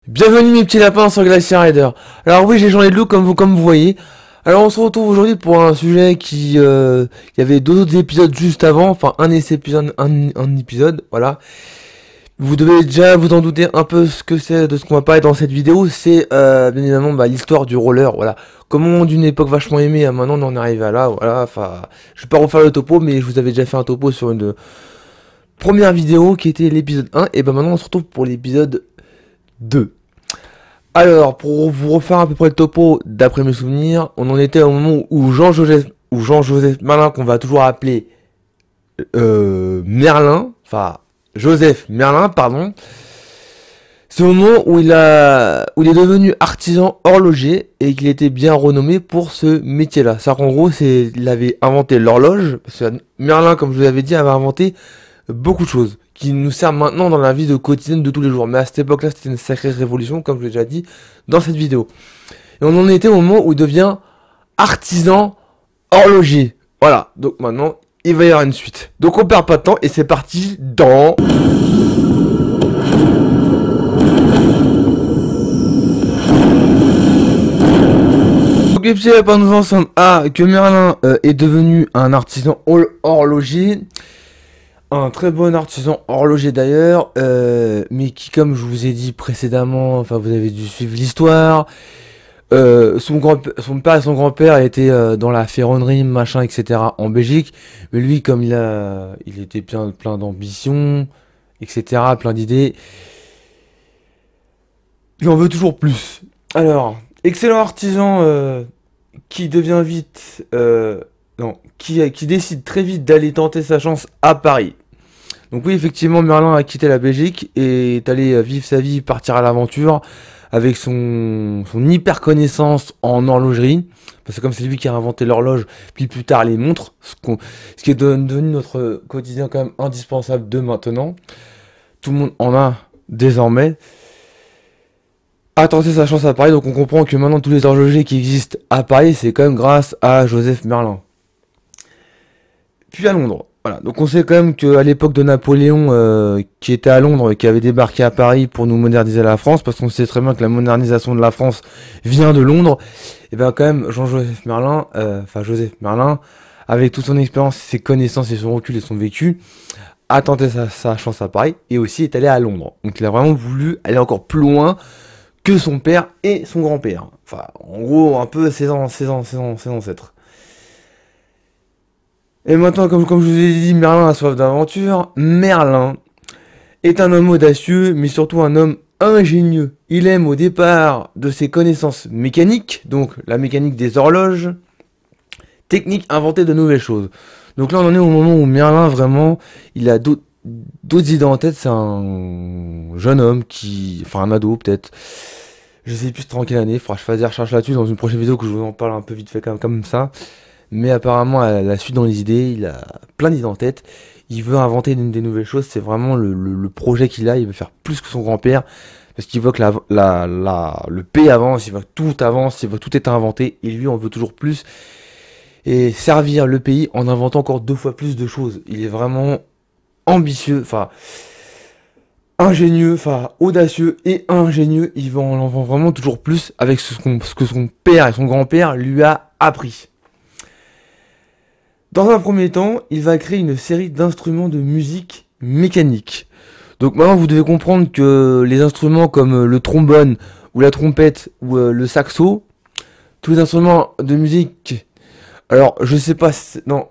Bienvenue mes petits lapins sur Glacier Rider. Alors oui, j'ai changé de look comme vous voyez. Alors on se retrouve aujourd'hui pour un sujet il y avait deux autres épisodes juste avant, enfin un essai puis un épisode, voilà. Vous devez déjà vous en douter un peu ce que c'est de ce qu'on va parler dans cette vidéo, c'est bien évidemment l'histoire du roller, voilà. Comment d'une époque vachement aimée à maintenant on en est arrivé à là, voilà, enfin, je vais pas refaire le topo, mais je vous avais déjà fait un topo sur une première vidéo qui était l'épisode 1, et ben maintenant on se retrouve pour l'épisode 2. Alors, pour vous refaire à peu près le topo, d'après mes souvenirs, on en était au moment où Jean-Joseph Merlin, qu'on va toujours appeler Merlin, enfin Joseph Merlin, pardon, c'est au moment où il est devenu artisan horloger et qu'il était bien renommé pour ce métier-là. C'est-à-dire qu'en gros, il avait inventé l'horloge, parce que Merlin, comme je vous avais dit, avait inventé beaucoup de choses qui nous servent maintenant dans la vie de quotidienne de tous les jours. Mais à cette époque-là, c'était une sacrée révolution, comme je l'ai déjà dit dans cette vidéo. Et on en était au moment où il devient artisan horloger. Voilà, donc maintenant, il va y avoir une suite. Donc on perd pas de temps et c'est parti dans... Donc les petits lapins, nous en sommes à que Merlin est devenu un artisan horloger. Un très bon artisan horloger d'ailleurs, mais qui, comme je vous ai dit précédemment, enfin vous avez dû suivre l'histoire, son père et son grand-père étaient dans la ferronnerie, machin, etc. en Belgique, mais lui, comme il était plein d'ambition, etc., plein d'idées, il en veut toujours plus. Alors, excellent artisan qui devient vite, non, qui décide très vite d'aller tenter sa chance à Paris. Donc oui, effectivement, Merlin a quitté la Belgique et est allé vivre sa vie, partir à l'aventure avec son hyper connaissance en horlogerie. Parce que comme c'est lui qui a inventé l'horloge, puis plus tard les montres, ce qui est devenu notre quotidien quand même indispensable de maintenant. Tout le monde en a désormais. A tenté sa chance à Paris, donc on comprend que maintenant tous les horlogers qui existent à Paris, c'est quand même grâce à Joseph Merlin. Puis à Londres. Voilà, donc on sait quand même qu'à l'époque de Napoléon, qui était à Londres, qui avait débarqué à Paris pour nous moderniser la France, parce qu'on sait très bien que la modernisation de la France vient de Londres, et bien quand même Jean-Joseph Merlin, Joseph Merlin, avec toute son expérience, ses connaissances et son recul et son vécu, a tenté sa chance à Paris, et aussi est allé à Londres. Donc il a vraiment voulu aller encore plus loin que son père et son grand-père. Enfin, en gros, un peu ses ancêtres. Et maintenant, comme je vous ai dit, Merlin a soif d'aventure. Merlin est un homme audacieux, mais surtout un homme ingénieux. Il aime au départ de ses connaissances mécaniques, donc la mécanique des horloges, technique, inventer de nouvelles choses. Donc là, on en est au moment où Merlin, vraiment, il a d'autres idées en tête. C'est un jeune homme enfin un ado peut-être. Je sais plus trop quelle année, faudra que je fasse des recherches là-dessus dans une prochaine vidéo que je vous en parle un peu vite fait comme ça. Mais apparemment, à la suite dans les idées, il a plein d'idées en tête. Il veut inventer des nouvelles choses. C'est vraiment le projet qu'il a. Il veut faire plus que son grand-père. Parce qu'il veut que le pays avance. Il veut que tout avance. Il veut que tout est inventé. Et lui, on veut toujours plus. Et servir le pays en inventant encore 2 fois plus de choses. Il est vraiment ambitieux. Enfin, ingénieux. Enfin, audacieux et ingénieux. Il en vend vraiment toujours plus avec ce que son père et son grand-père lui a appris. Dans un premier temps, il va créer une série d'instruments de musique mécanique. Donc maintenant, vous devez comprendre que les instruments comme le trombone, ou la trompette, ou le saxo, tous les instruments de musique... Alors, je sais pas... non,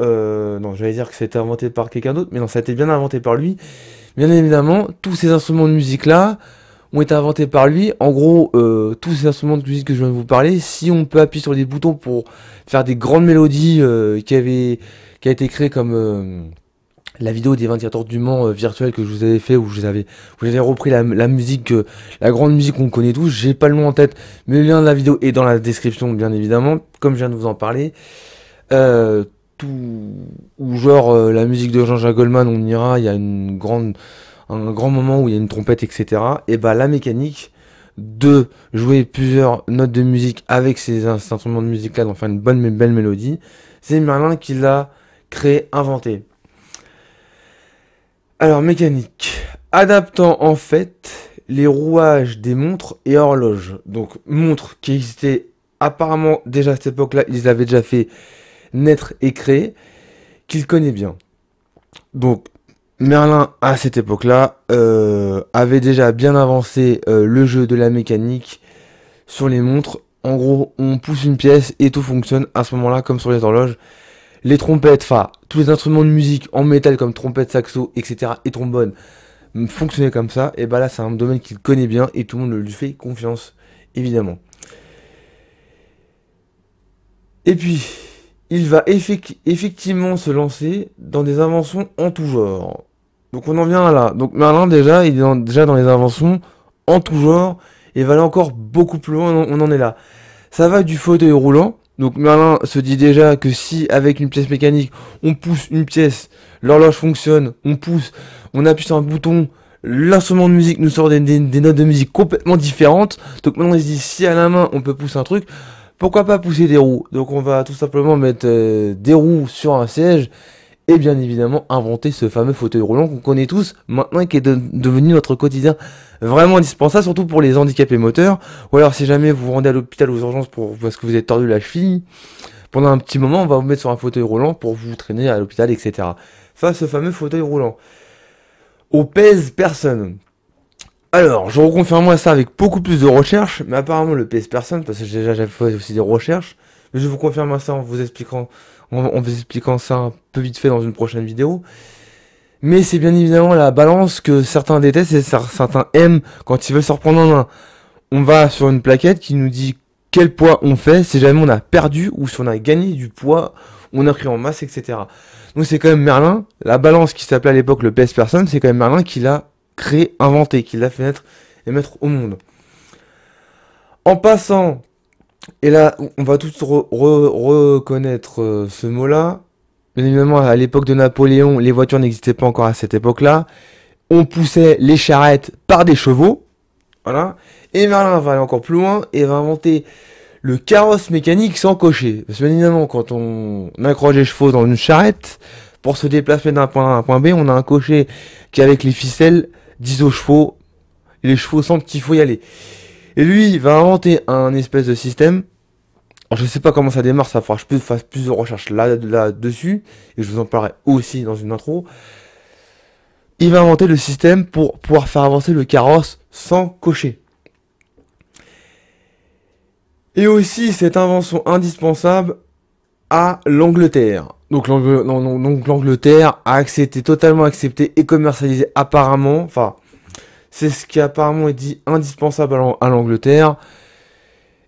j'allais dire que c'était inventé par quelqu'un d'autre, mais non, ça a été bien inventé par lui. Bien évidemment, tous ces instruments de musique-là ont été inventés par lui. En gros, tous ces instruments de musique que je viens de vous parler, si on peut appuyer sur des boutons pour faire des grandes mélodies qui a été créé comme la vidéo des 24 heures du Mans virtuelle que je vous avais fait, où j'avais repris la musique, la grande musique qu'on connaît tous. J'ai pas le nom en tête, mais le lien de la vidéo est dans la description, bien évidemment, comme je viens de vous en parler. Ou genre la musique de Jean-Jacques Goldman, on ira, il y a un grand moment où il y a une trompette, etc. Et bah la mécanique de jouer plusieurs notes de musique avec ces instruments de musique là, d'en faire une belle mélodie, c'est Merlin qui l'a créé, inventé. Alors mécanique, adaptant en fait les rouages des montres et horloges. Donc montres qui existaient apparemment déjà à cette époque-là, ils avaient déjà fait naître et créer, qu'il connaît bien. Donc Merlin à cette époque-là avait déjà bien avancé le jeu de la mécanique sur les montres. En gros, on pousse une pièce et tout fonctionne à ce moment-là comme sur les horloges. Les trompettes, enfin tous les instruments de musique en métal comme trompette, saxo, etc. et trombone fonctionnaient comme ça. Et bah là c'est un domaine qu'il connaît bien et tout le monde lui fait confiance, évidemment. Et puis, il va effectivement se lancer dans des inventions en tout genre. Donc on en vient là. Donc Merlin déjà, il est déjà dans les inventions en tout genre et va aller encore beaucoup plus loin, on en est là. Ça va du fauteuil roulant. Donc Merlin se dit déjà que si avec une pièce mécanique, on pousse une pièce, l'horloge fonctionne, on pousse, on appuie sur un bouton, l'instrument de musique nous sort des notes de musique complètement différentes. Donc maintenant il se dit si à la main on peut pousser un truc, pourquoi pas pousser des roues? Donc on va tout simplement mettre des roues sur un siège et bien évidemment inventer ce fameux fauteuil roulant qu'on connaît tous maintenant et qui est devenu notre quotidien vraiment indispensable, surtout pour les handicapés moteurs. Ou alors si jamais vous vous rendez à l'hôpital aux urgences parce que vous êtes tordu la cheville, pendant un petit moment on va vous mettre sur un fauteuil roulant pour vous traîner à l'hôpital, etc. Enfin ce fameux fauteuil roulant. Au pèse-personne. Alors, je reconfirme moi ça avec beaucoup plus de recherches, mais apparemment le pèse-personne, parce que j'ai déjà fait aussi des recherches, mais je vous confirme ça en vous expliquant ça un peu vite fait dans une prochaine vidéo. Mais c'est bien évidemment la balance que certains détestent et certains aiment quand ils veulent se reprendre en main. On va sur une plaquette qui nous dit quel poids on fait, si jamais on a perdu ou si on a gagné du poids, on a pris en masse, etc. Donc c'est quand même Merlin, la balance qui s'appelait à l'époque le pèse-personne, c'est quand même Merlin qui l'a créé, inventé, qui l'a fait naître et mettre au monde. En passant, et là on va tous reconnaître ce mot-là, bien évidemment à l'époque de Napoléon, les voitures n'existaient pas encore à cette époque-là, on poussait les charrettes par des chevaux, voilà, et Merlin va aller encore plus loin et va inventer le carrosse mécanique sans cocher. Parce que bien évidemment quand on accroche les chevaux dans une charrette, pour se déplacer d'un point A à un point B, on a un cocher qui avec les ficelles disent aux chevaux, et les chevaux sentent qu'il faut y aller. Et lui, il va inventer un espèce de système. Alors, je sais pas comment ça démarre, ça fera que je fasse plus de recherches là-dessus, et je vous en parlerai aussi dans une intro. Il va inventer le système pour pouvoir faire avancer le carrosse sans cocher. Et aussi, cette invention indispensable à l'Angleterre. Donc l'Angleterre a totalement accepté et commercialisé apparemment, enfin, c'est ce qui apparemment est dit indispensable à l'Angleterre.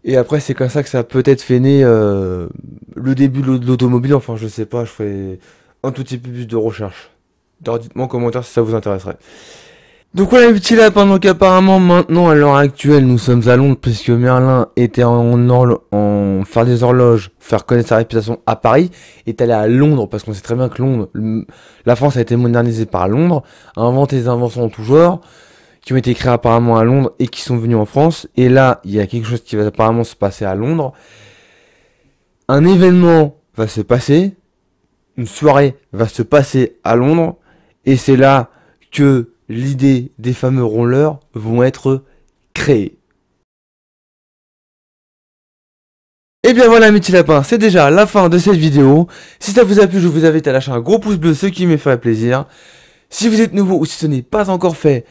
Et après, c'est comme ça que ça a peut-être fait naître le début de l'automobile. Enfin, je sais pas, je ferai un tout petit peu plus de recherche. Alors, dites-moi en commentaire si ça vous intéresserait. Donc voilà les petits lapins, donc apparemment maintenant à l'heure actuelle nous sommes à Londres puisque Merlin était en faire des horloges, faire connaître sa réputation à Paris, est allé à Londres parce qu'on sait très bien que Londres, la France a été modernisée par Londres, a inventé des inventions en tout genre, qui ont été créées apparemment à Londres et qui sont venues en France, et là il y a quelque chose qui va apparemment se passer à Londres, un événement va se passer, une soirée va se passer à Londres, et c'est là que l'idée des fameux rollers vont être créés. Et bien voilà mes petits lapins, c'est déjà la fin de cette vidéo. Si ça vous a plu, je vous invite à lâcher un gros pouce bleu, ce qui me ferait plaisir. Si vous êtes nouveau ou si ce n'est pas encore fait,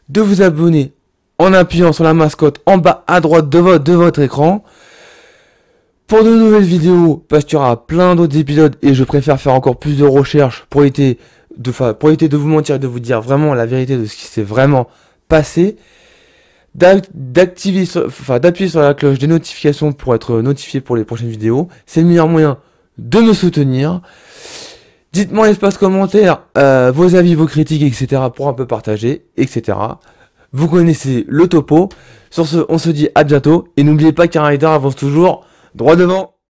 de vous abonner en appuyant sur la mascotte en bas à droite de votre écran. Pour de nouvelles vidéos, parce qu'il y aura plein d'autres épisodes et je préfère faire encore plus de recherches pour éviter de vous mentir et de vous dire vraiment la vérité de ce qui s'est vraiment passé, d'appuyer sur la cloche des notifications pour être notifié pour les prochaines vidéos. C'est le meilleur moyen de me soutenir. Dites-moi en l'espace commentaire vos avis, vos critiques, etc. pour un peu partager, etc. Vous connaissez le topo. Sur ce, on se dit à bientôt et n'oubliez pas qu'un rider avance toujours droit devant.